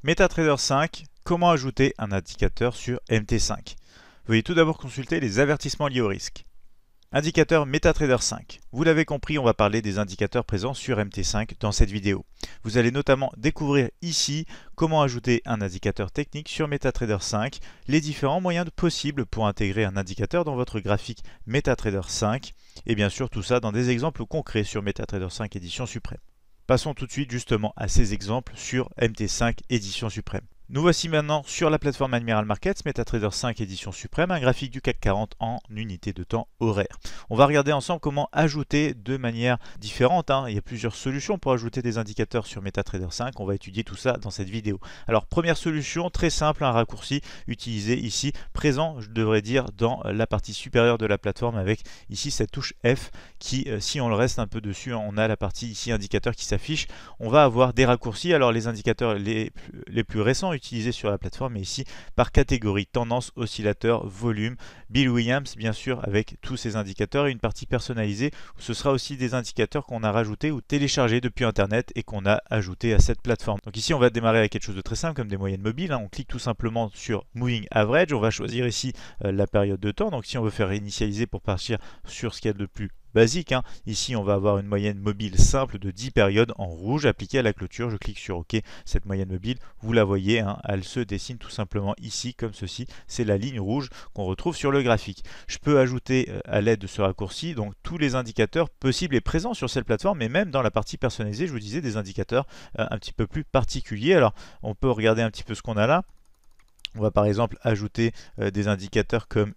MetaTrader 5, comment ajouter un indicateur sur MT5? Veuillez tout d'abord consulter les avertissements liés au risque. Indicateur MetaTrader 5. Vous l'avez compris, on va parler des indicateurs présents sur MT5 dans cette vidéo. Vous allez notamment découvrir ici comment ajouter un indicateur technique sur MetaTrader 5, les différents moyens possibles pour intégrer un indicateur dans votre graphique MetaTrader 5, et bien sûr tout ça dans des exemples concrets sur MetaTrader 5 édition suprême. Passons tout de suite justement à ces exemples sur MT5 édition suprême. Nous voici maintenant sur la plateforme Admiral Markets, MetaTrader 5 édition suprême, un graphique du CAC 40 en unité de temps horaire. On va regarder ensemble comment ajouter de manière différente. Il y a plusieurs solutions pour ajouter des indicateurs sur MetaTrader 5. On va étudier tout ça dans cette vidéo. Alors première solution, très simple, un raccourci utilisé ici, présent, je devrais dire, dans la partie supérieure de la plateforme avec ici cette touche F qui, si on le reste un peu dessus, on a la partie ici indicateur qui s'affiche. On va avoir des raccourcis. Alors les indicateurs les plus récents utilisés sur la plateforme, et ici par catégorie, tendance, oscillateur, volume, Bill Williams bien sûr avec tous ces indicateurs, et une partie personnalisée où ce sera aussi des indicateurs qu'on a rajoutés ou téléchargés depuis internet et qu'on a ajouté à cette plateforme. Donc ici on va démarrer avec quelque chose de très simple comme des moyennes mobiles. On clique tout simplement sur Moving Average, on va choisir ici la période de temps. Donc si on veut faire initialiser pour partir sur ce qu'il y a de plus basique, ici on va avoir une moyenne mobile simple de 10 périodes en rouge appliquée à la clôture. Je clique sur OK. Cette moyenne mobile, vous la voyez, elle se dessine tout simplement ici comme ceci. C'est la ligne rouge qu'on retrouve sur le graphique. Je peux ajouter à l'aide de ce raccourci donc tous les indicateurs possibles et présents sur cette plateforme, mais même dans la partie personnalisée, je vous disais, des indicateurs un petit peu plus particuliers. Alors on peut regarder un petit peu ce qu'on a là. On va par exemple ajouter des indicateurs comme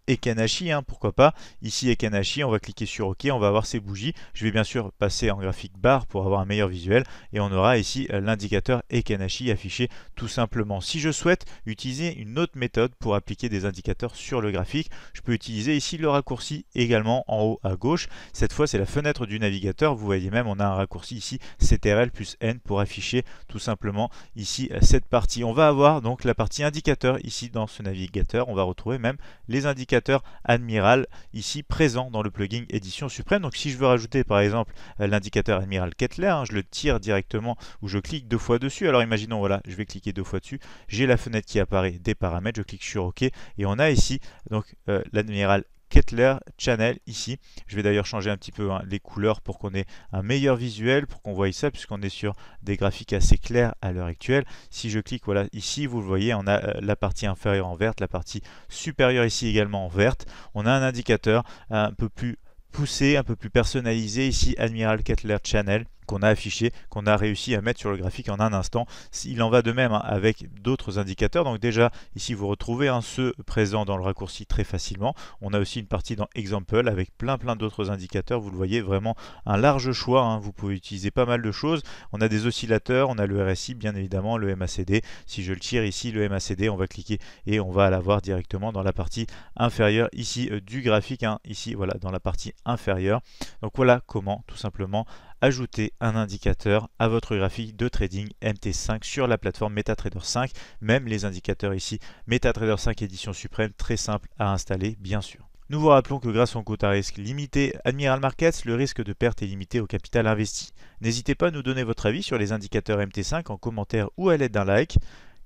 Ekanashi, pourquoi pas. Ici Ekanashi, on va cliquer sur OK, on va avoir ces bougies. Je vais bien sûr passer en graphique bar pour avoir un meilleur visuel, et on aura ici l'indicateur Ekanashi affiché tout simplement. Si je souhaite utiliser une autre méthode pour appliquer des indicateurs sur le graphique, je peux utiliser ici le raccourci également en haut à gauche. Cette fois c'est la fenêtre du navigateur. Vous voyez même, on a un raccourci ici CTRL plus N pour afficher tout simplement ici cette partie. On va avoir donc la partie indicateur ici dans ce navigateur. On va retrouver même les indicateurs Admiral ici présent dans le plugin édition suprême. Donc si je veux rajouter par exemple l'indicateur Admiral Kettler, je le tire directement ou je clique deux fois dessus. Alors imaginons, voilà, je vais cliquer deux fois dessus, j'ai la fenêtre qui apparaît des paramètres, je clique sur OK et on a ici donc l'Admiral Kettler Channel ici. Je vais d'ailleurs changer un petit peu les couleurs pour qu'on ait un meilleur visuel, pour qu'on voie ça, puisqu'on est sur des graphiques assez clairs à l'heure actuelle. Si je clique, voilà, ici vous le voyez, on a la partie inférieure en verte, la partie supérieure ici également en verte. On a un indicateur un peu plus poussé, un peu plus personnalisé ici, Admiral Kettler Channel, qu'on a affiché, qu'on a réussi à mettre sur le graphique en un instant. Il en va de même avec d'autres indicateurs. Donc déjà ici vous retrouvez ceux présents dans le raccourci très facilement. On a aussi une partie dans Example avec plein d'autres indicateurs. Vous le voyez, vraiment un large choix. Vous pouvez utiliser pas mal de choses. On a des oscillateurs, on a le RSI bien évidemment, le MACD. Si je le tire ici, le MACD, on va cliquer et on va l'avoir directement dans la partie inférieure ici du graphique. Ici voilà, dans la partie inférieure. Donc voilà comment tout simplement ajouter un indicateur à votre graphique de trading MT5 sur la plateforme MetaTrader 5. Même les indicateurs ici, MetaTrader 5 édition suprême, très simple à installer bien sûr. Nous vous rappelons que grâce au compte à risque limité Admiral Markets, le risque de perte est limité au capital investi. N'hésitez pas à nous donner votre avis sur les indicateurs MT5 en commentaire ou à l'aide d'un like.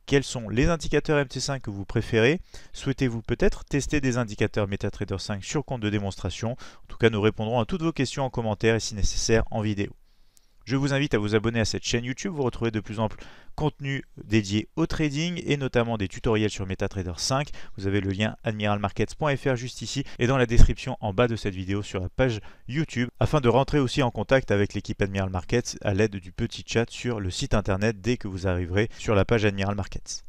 Quels sont les indicateurs MT5 que vous préférez? Souhaitez-vous peut-être tester des indicateurs MetaTrader 5 sur compte de démonstration? En tout cas, nous répondrons à toutes vos questions en commentaire et si nécessaire en vidéo. Je vous invite à vous abonner à cette chaîne YouTube. Vous retrouverez de plus en plus de contenu dédié au trading et notamment des tutoriels sur MetaTrader 5. Vous avez le lien admiralmarkets.fr juste ici et dans la description en bas de cette vidéo sur la page YouTube, afin de rentrer aussi en contact avec l'équipe Admiral Markets à l'aide du petit chat sur le site internet dès que vous arriverez sur la page Admiral Markets.